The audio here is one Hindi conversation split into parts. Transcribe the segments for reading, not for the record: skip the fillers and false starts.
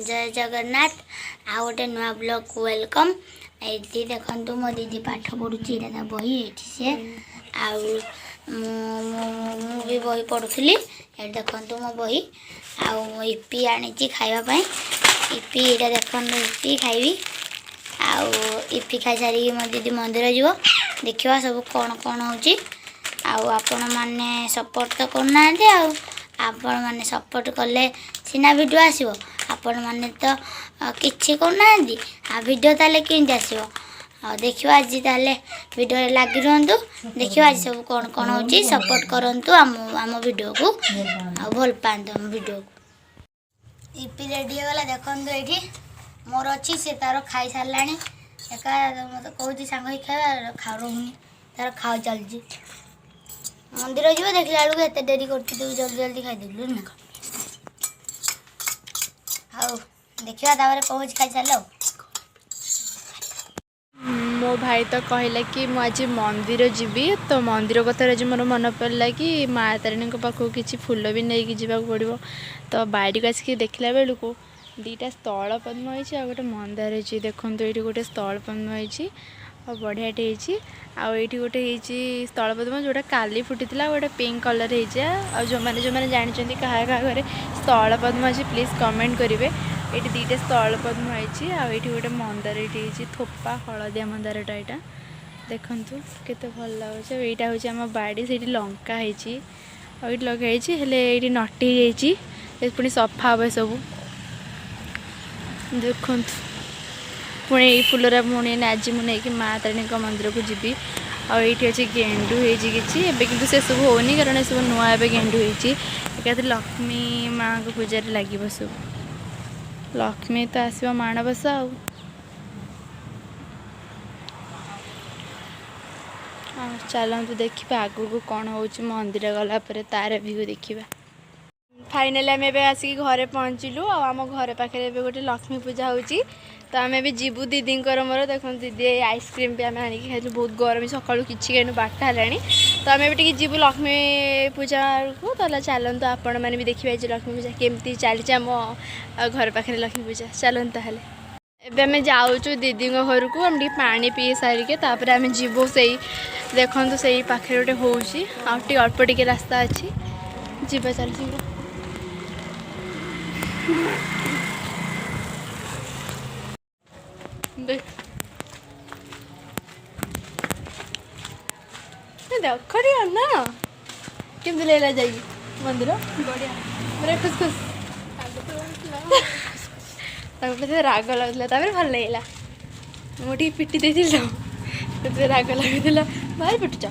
जय जगन्नाथ आ गोटे नुआ ब्लॉग को वेलकम। ये देखो मो दीदी पाठ पढ़ुची बही ये सी भी बही पढ़ुली। ये देखो मो बही आईपी आनी खावाई इपी ये देखो इपी खाइबी आईपी खाई सारी मो दीदी मंदिर जीव देखा सब कौन कौन हो आपण मैंने सपोर्ट तो करना आपण मैंने सपोर्ट कले सीना वीडियो आसो आपण मैंने तो किसी करना वीडियो ताले केमती आसो देखियो आज ताले वीडियो लगी रुहतु देखियो आज सब कौन कौन हो सपोर्ट करंतु आम वीडियो को भल पातु आम वीडियो को। इपी रेडी होगा देखो ये मोर अच्छी से तार खाई सारा एका मत कौन सांग खावा खा रोनी तार खाओ चलती मंदिर जीव देखला बेलू एत डेरी कर जल्दी जल्दी खाईदेलु ना आउ देखिया कौन खाई सारा मो भाई तो कहला कि मु आज मंदिर जीवी तो मंदिर कथार आज मोर मन पड़ा कि माँ तारिणी पाखक किसी फूल भी नहीं जावाक पड़ो तो बाड़ी को आसिक देखला बेलू को दीटा स्थल पद्म होती गोटे मंदार होती देखो ये गोटे स्थल पद्म होती और बढ़ियाटे होती आईटी गोटे स्थल पद्म जोटा काली फुटी गोटे पिंक कलर हो जो मैंने जानते क्या घरे स्थल पद्म अच्छी प्लीज कमेंट करेंगे। ये दीटा स्थल पद्म होती आईटी गोटे मंदार ये थोपा हलदिया मंदारटा यहाँ देखु केते भल लगे यहाँ हूँ आम बाड़ी से लंका होती लगे ये नटी जाइए पुणी सफा हे सब देखु पुणी ये फुलरा पुणी आज मुझे माँ तारिणी मंदिर को जीवी आईटी अच्छे गेंडु कि से सब होनी कारण सब नुआ ए गेंडु होती लक्ष्मी माँ को पूजा लगे सब लक्ष्मी तो आसो माणबसा चलतु देखा आगू को कौन हो मंदिर गलापर तार व्यू देखा। फाइनाली आम ए आसिक घरे पहुँचलु आम घर पाखे गोटे लक्ष्मी पूजा होची तो आम भी जीवु दीदी मोर देखो दीदी आइसक्रीम भी आम आनिक खाइलु बहुत गरम सकालू किसी कहूँ बाट है तो आम भी जीवु लक्ष्मी पूजा को तो चलतु आपण मैंने भी देखिए लक्ष्मी पूजा केमती चली आम घर पाखे लक्ष्मी पूजा चलतु ताल एबे आम जाऊँ दीदी घर को आम पानी पी सारिके तापर आम जीवु से देखु से पाखे गोटे हो अल्प टिके रास्ता अच्छी जीवा चल देख ना केमती लगला जाइए मंदिर बढ़िया मेरा खुश खुश राग लगुला भल लगला मुझे पिटी दे राग लगुला भाई पिटुच चल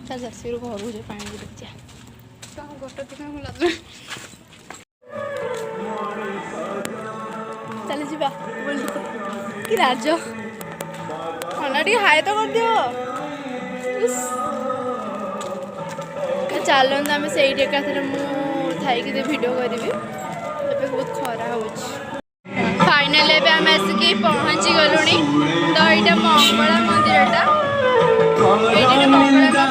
चल सी घर पानी देखा गोट दिन चल जा कि राज खाना टी हाय तो कर दियो चलते आम से मुझे वीडियो करी बहुत खरा हो फाइनाल आम आसिक पहुँची गलुणी तो यहाँ मंगला मंदिरटा ये मंगला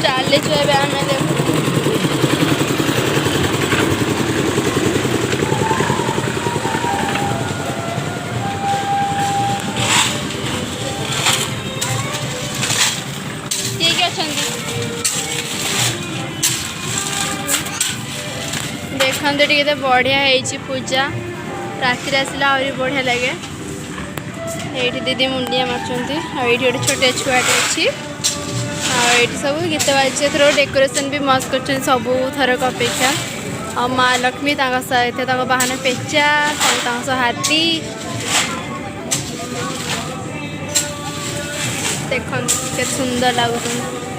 चले जो आम देखते टे बढ़िया है पूजा राति आसला आहरी बढ़िया लगे ये दीदी मुंडिया मार्चंती ये गोटे छोटे छुआटे अच्छी ये सब गीत बाजी थोड़ा डेकोरेशन भी मस्त कर सब थरक अपेक्षा और माँ लक्ष्मी बाहन पेचा सब हाथी देख के सुंदर लगुच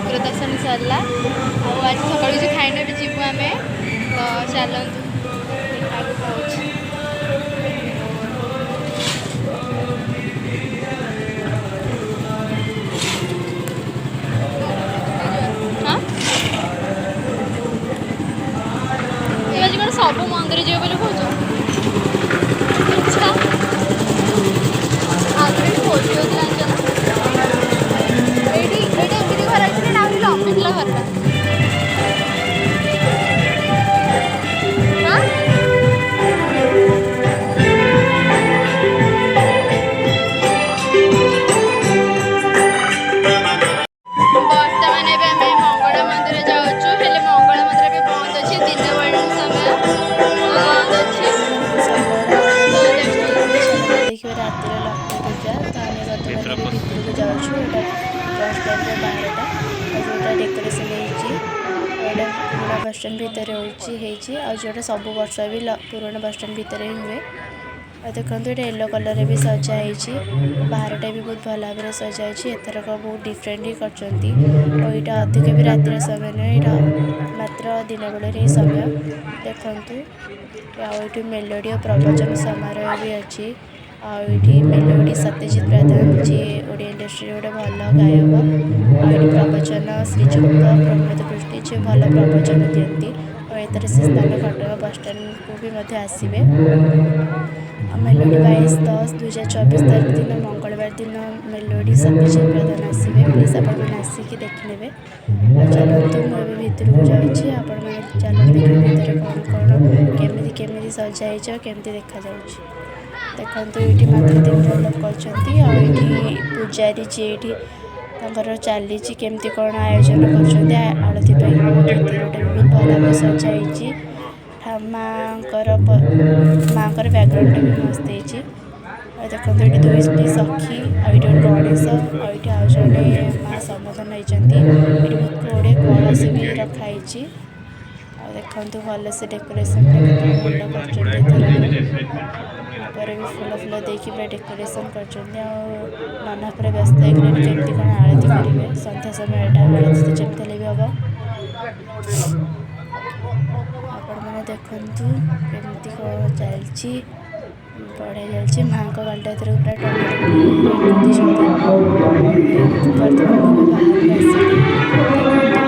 ठाकुर दर्शन सरला आज सकाल किसी खाई भी जीवु आम तो चलतु सब मंदिर जीव बोली कौच आगे खोजी होती ये घर अच्छे ना लंबिला घरटा बस स्टैंड भितर होटा सब वर्ष भी पुराना बस स्टैंड भितर ही हुए देखो ये येलो कलर भी सजाई बाहरटा भी बहुत भल भाव सजाई एथरक बहुत डिफरेंट ही कर अधिक भी रातिर समय नुहे यहाँ मात्र दिन बेल ही समय देखु आउ मेलोडी और प्रवचन समारोह भी अच्छी आउटी मेलोडी सत्यजित प्रधान जी ओडिया इंडस्ट्री गोटे भल गायक आउटी प्रवचन श्रीजुक्त प्रमोद पृष्टि जी भल प्रवचन दिखती और से स्थान कटक बस स्टैंड को भी आसवे मेलोडी 22/10/2024 तारीख दिन मंगलवार दिन मेलोडी सत्यजित प्रधान आसवे प्लीज आप आसिक देखने चलतु मुझे भितर को जाइए आपण मैंने चलते भितर कौन कौन केमी सजाई केमती देखा देखो ये मात्र 3 जन लोग अच्छी पूजारी जी ये चली केमती कौन आयोजन कर आलती मंदिरटा भी भल भाव सजाई माँ बैकग्राउंड भी मस्त हो देखो ये 2 सखी आईटी गणेश आईटी आज जड़े माँ संबोधन होती बहुत गुड़े कलश भी रखाई देखो भल से डेकोरेशन भल भी फूल फूल देखिए पूरा डेकोरेशन कर नना पूरा व्यस्त केमती कौन आरती करेंगे सन्ध्या समय आरती तो जमी भी हम आपण मैंने देखु केमती कौन चलती बढ़िया चलती माँ को गालटा पूरा टमाटो बाहर आसिले